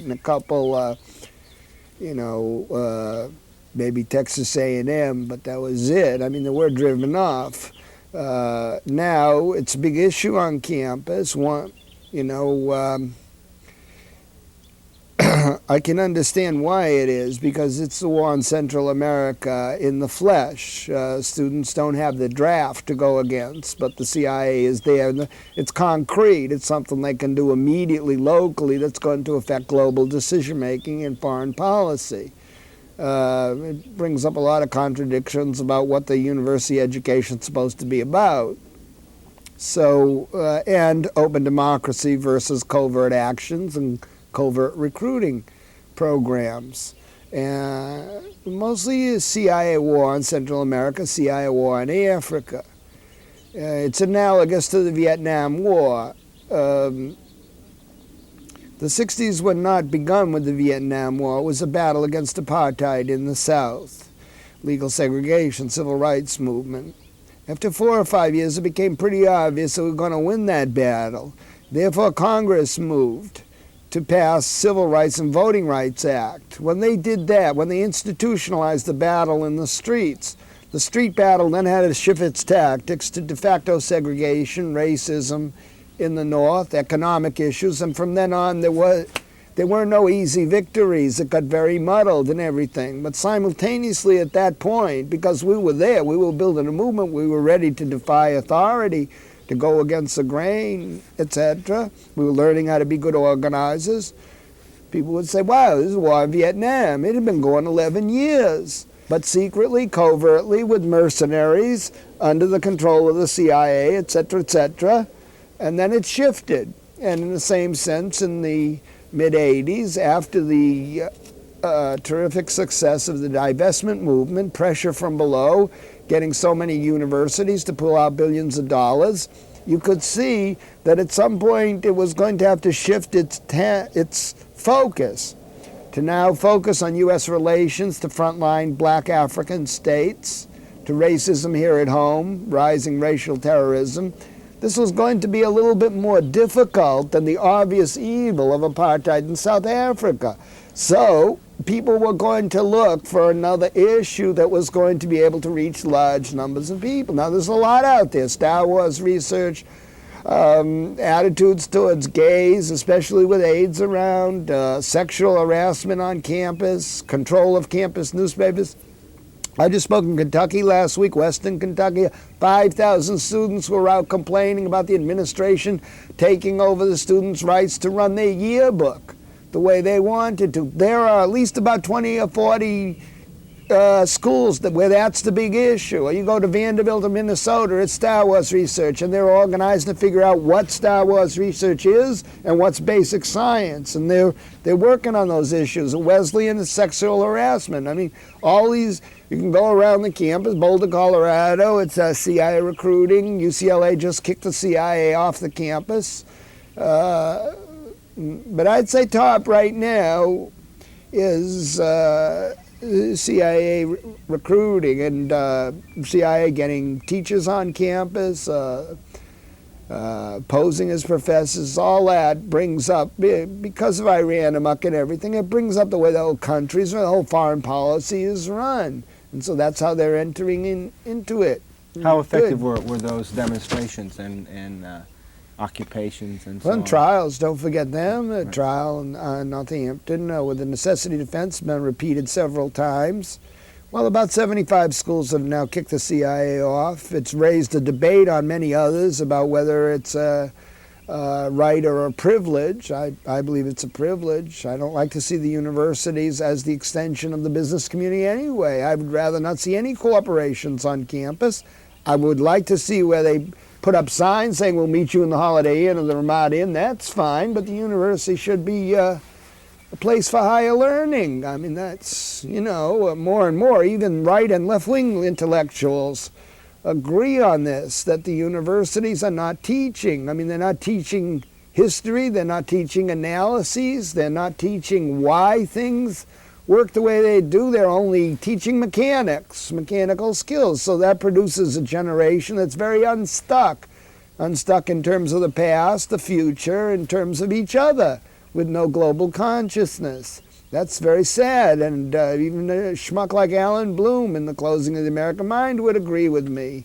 and a couple, maybe Texas A&M, but that was it. I mean, they were driven off. Now it's a big issue on campus. I can understand why it is, because it's the war on Central America in the flesh. Students don't have the draft to go against, but the CIA is there. It's concrete. It's something they can do immediately, locally, that's going to affect global decision-making and foreign policy. It brings up a lot of contradictions about what the university education is supposed to be about. So, and open democracy versus covert actions and covert recruiting programs. Mostly a CIA war on Central America, CIA war on Africa. It's analogous to the Vietnam War. The 60s were not begun with the Vietnam War. It was a battle against apartheid in the South, legal segregation, civil rights movement. After 4 or 5 years, it became pretty obvious that we were going to win that battle. Therefore, Congress moved to pass Civil Rights and Voting Rights Act. When they did that, when they institutionalized the battle in the streets, the street battle then had to shift its tactics to de facto segregation, racism in the North, economic issues, and from then on there were no easy victories. It got very muddled and everything. But simultaneously at that point, because we were there, we were building a movement, we were ready to defy authority, to go against the grain, etc. We were learning how to be good organizers. People would say, wow, this is war in Vietnam. It had been going 11 years. But secretly, covertly, with mercenaries, under the control of the CIA, etc., etc. And then it shifted. And in the same sense, in the mid-'80s, after the terrific success of the divestment movement, pressure from below, getting so many universities to pull out billions of dollars, you could see that at some point it was going to have to shift its focus to now focus on U.S. relations to frontline black African states, to racism here at home, rising racial terrorism. This was going to be a little bit more difficult than the obvious evil of apartheid in South Africa. So people were going to look for another issue that was going to be able to reach large numbers of people. Now, there's a lot out there. Star Wars research, attitudes towards gays, especially with AIDS around, sexual harassment on campus, control of campus newspapers. I just spoke in Kentucky last week, Western Kentucky. 5,000 students were out complaining about the administration taking over the students' rights to run their yearbook the way they wanted to. There are at least about 20 or 40 schools where that's the big issue. Or you go to Vanderbilt in Minnesota, it's Star Wars research, and they're organized to figure out what Star Wars research is and what's basic science. And they're working on those issues. Wesleyan is sexual harassment. I mean, all these, you can go around the campus, Boulder, Colorado, it's CIA recruiting. UCLA just kicked the CIA off the campus. But I'd say top right now is CIA recruiting and CIA getting teachers on campus, posing as professors. All that brings up, because of Iran amok and everything, it brings up the way the whole country's, the whole foreign policy is run. And so that's how they're entering into it. How effective were those demonstrations and occupations and so on? Trials, don't forget them. A trial in Northampton with the necessity defense been repeated several times. Well, about 75 schools have now kicked the CIA off. It's raised a debate on many others about whether it's a right or a privilege. I believe it's a privilege. I don't like to see the universities as the extension of the business community anyway. I would rather not see any corporations on campus. I would like to see where they put up signs saying we'll meet you in the Holiday Inn or the Ramada Inn. That's fine, but the university should be a place for higher learning. I mean, that's, more and more, even right and left-wing intellectuals agree on this, that the universities are not teaching. I mean, they're not teaching history, they're not teaching analyses, they're not teaching why things work the way they do. They're only teaching mechanical skills. So that produces a generation that's very unstuck in terms of the past, the future, in terms of each other. with no global consciousness. That's very sad, and even a schmuck like Alan Bloom in The Closing of the American Mind would agree with me.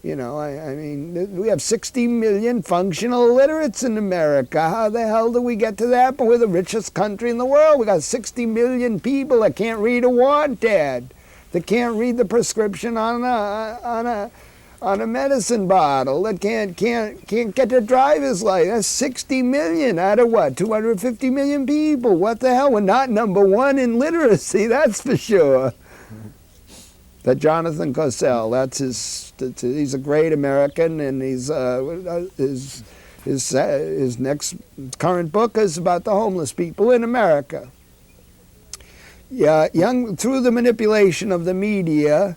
You know, I mean, we have 60 million functional illiterates in America. How the hell do we get to that? But we're the richest country in the world. We got 60 million people that can't read a want ad, that can't read the prescription on a medicine bottle, that can't get their driver's license. That's 60 million out of what? 250 million people. What the hell? We're not number one in literacy, that's for sure. That Jonathan Cosell, he's a great American, and his next current book is about the homeless people in America. Yeah, through the manipulation of the media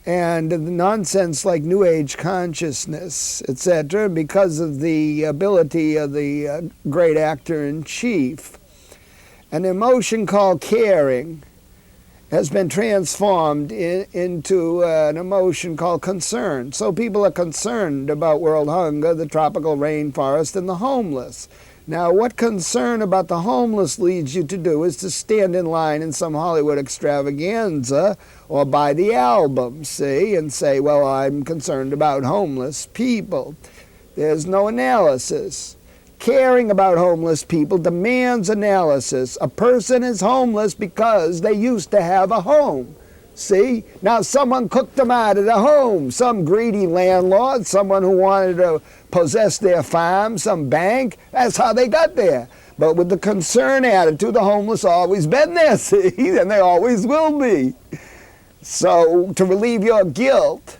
and the nonsense like New Age consciousness, etc., because of the ability of the great actor-in-chief, an emotion called caring has been transformed into an emotion called concern. So people are concerned about world hunger, the tropical rainforest, and the homeless. Now, what concern about the homeless leads you to do is to stand in line in some Hollywood extravaganza or buy the album, see, and say, well, I'm concerned about homeless people. There's no analysis. Caring about homeless people demands analysis. A person is homeless because they used to have a home. See? Now someone cooked them out of the home. Some greedy landlord, someone who wanted to possess their farm, some bank. That's how they got there. But with the concern attitude, the homeless always been there, see? And they always will be. So to relieve your guilt,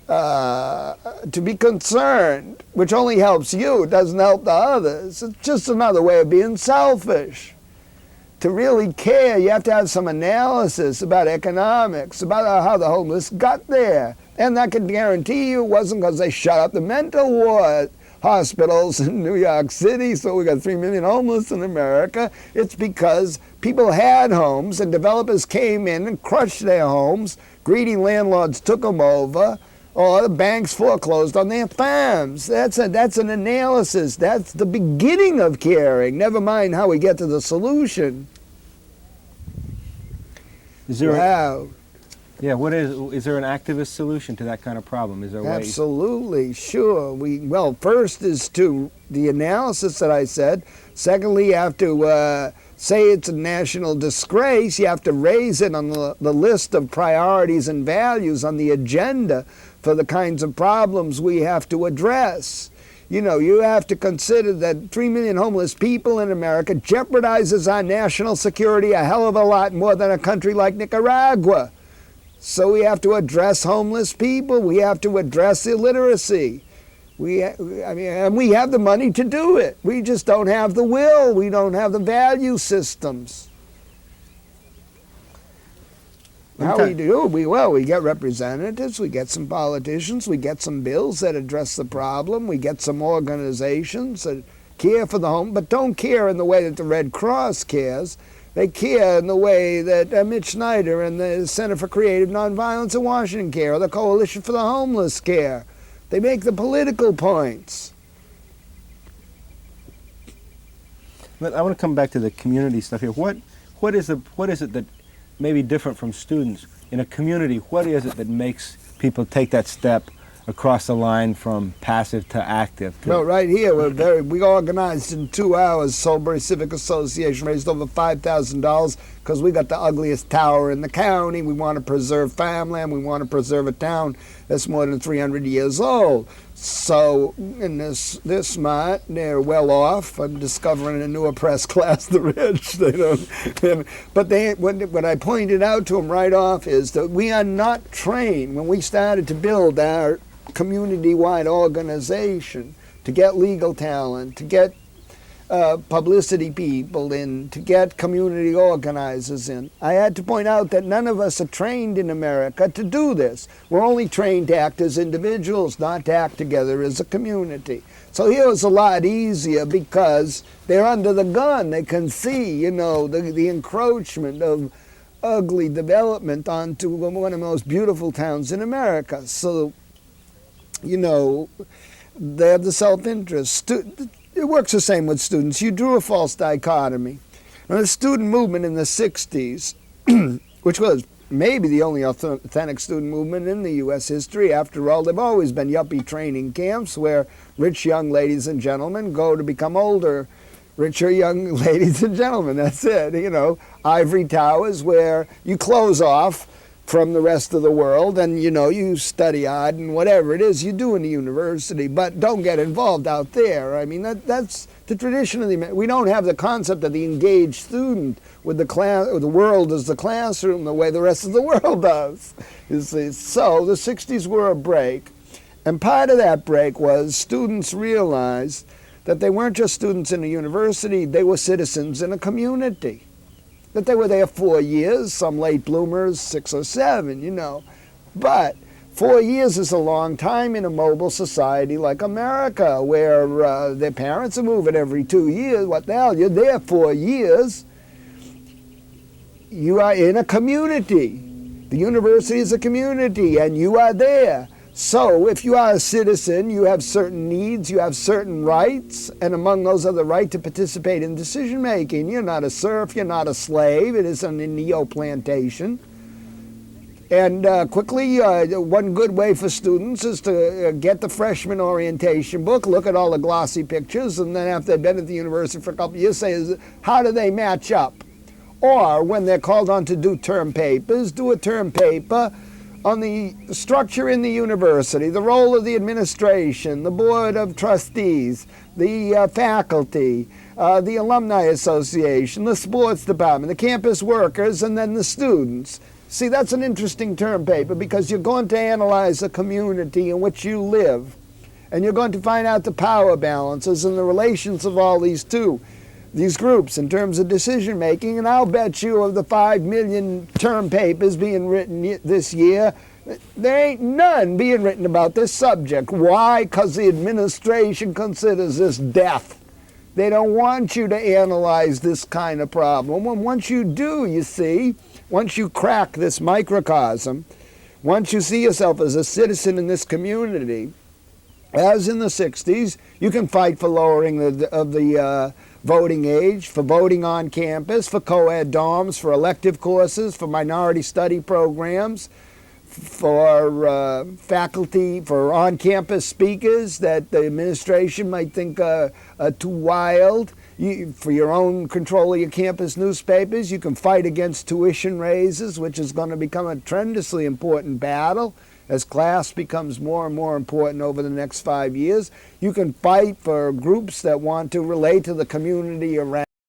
to be concerned, which only helps you, it doesn't help the others. It's just another way of being selfish. To really care, you have to have some analysis about economics, about how the homeless got there. And I can guarantee you it wasn't because they shut up the mental ward hospitals in New York City, so we got 3 million homeless in America. It's because people had homes and developers came in and crushed their homes. Greedy landlords took them over. Or the banks foreclosed on their farms. That's an analysis. That's the beginning of caring. Never mind how we get to the solution. Is there wow. What is there an activist solution to that kind of problem? Is there a way? Absolutely, sure. Well, first is to the analysis that I said. Secondly, you have to say it's a national disgrace. You have to raise it on the list of priorities and values on the agenda for the kinds of problems we have to address. You know, you have to consider that 3 million homeless people in America jeopardizes our national security a hell of a lot more than a country like Nicaragua. So we have to address homeless people. We have to address illiteracy. And we have the money to do it. We just don't have the will. We don't have the value systems. How we do? We get representatives, we get some politicians, we get some bills that address the problem, we get some organizations that care for the home, but don't care in the way that the Red Cross cares. They care in the way that Mitch Snyder and the Center for Creative Nonviolence in Washington care, or the Coalition for the Homeless care. They make the political points. But I want to come back to the community stuff here. What is it that may be different from students in a community? What is it that makes people take that step across the line from passive to active? Well, right here, we organized in 2 hours. Salisbury Civic Association raised over $5,000 because we got the ugliest tower in the county. We want to preserve farmland. We want to preserve a town that's more than 300 years old. So, in they're smart. They're well off. I'm discovering a new oppressed class, the rich. They don't. But what I pointed out to them right off is that we are not trained. When we started to build our community-wide organization, to get legal talent, to get publicity people in, to get community organizers in, I had to point out that none of us are trained in America to do this. We're only trained to act as individuals, not to act together as a community. So here it's a lot easier because they're under the gun. They can see, the encroachment of ugly development onto one of the most beautiful towns in America. So, they have the self-interest. it works the same with students. You drew a false dichotomy. Now, the student movement in the 60s, which was maybe the only authentic student movement in the U.S. history. After all, there have always been yuppie training camps where rich young ladies and gentlemen go to become older, richer young ladies and gentlemen. That's it, you know. Ivory towers where you close off from the rest of the world and, you know, you study art and whatever it is you do in the university, but don't get involved out there. I mean, that's the tradition of the, we don't have the concept of the engaged student with the class, or the world as the classroom the way the rest of the world does. You see, so the 60s were a break, and part of that break was students realized that they weren't just students in a university, they were citizens in a community. That they were there 4 years, some late bloomers, 6 or 7, you know. But 4 years is a long time in a mobile society like America, where their parents are moving every 2 years. What the hell? You're there 4 years. You are in a community. The university is a community, and you are there. So if you are a citizen, you have certain needs, you have certain rights, and among those are the right to participate in decision making. You're not a serf, you're not a slave, it isn't a neo-plantation. And quickly, one good way for students is to get the freshman orientation book, look at all the glossy pictures, and then after they've been at the university for a couple of years, say, how do they match up? Or when they're called on to do term papers, do a term paper on the structure in the university, the role of the administration, the board of trustees, the faculty, the alumni association, the sports department, the campus workers, and then the students. See, that's an interesting term paper because you're going to analyze the community in which you live, and you're going to find out the power balances and the relations of all these groups in terms of decision making. And I'll bet you of the 5 million term papers being written this year, there ain't none being written about this subject. Why? Because the administration considers this death. They don't want you to analyze this kind of problem. And once you do, you see, once you crack this microcosm, once you see yourself as a citizen in this community, as in the 60s, you can fight for lowering the voting age, for voting on campus, for co-ed dorms, for elective courses, for minority study programs, for faculty, for on-campus speakers that the administration might think are too wild. For your own control of your campus newspapers, you can fight against tuition raises, which is going to become a tremendously important battle as class becomes more and more important over the next 5 years. You can fight for groups that want to relate to the community around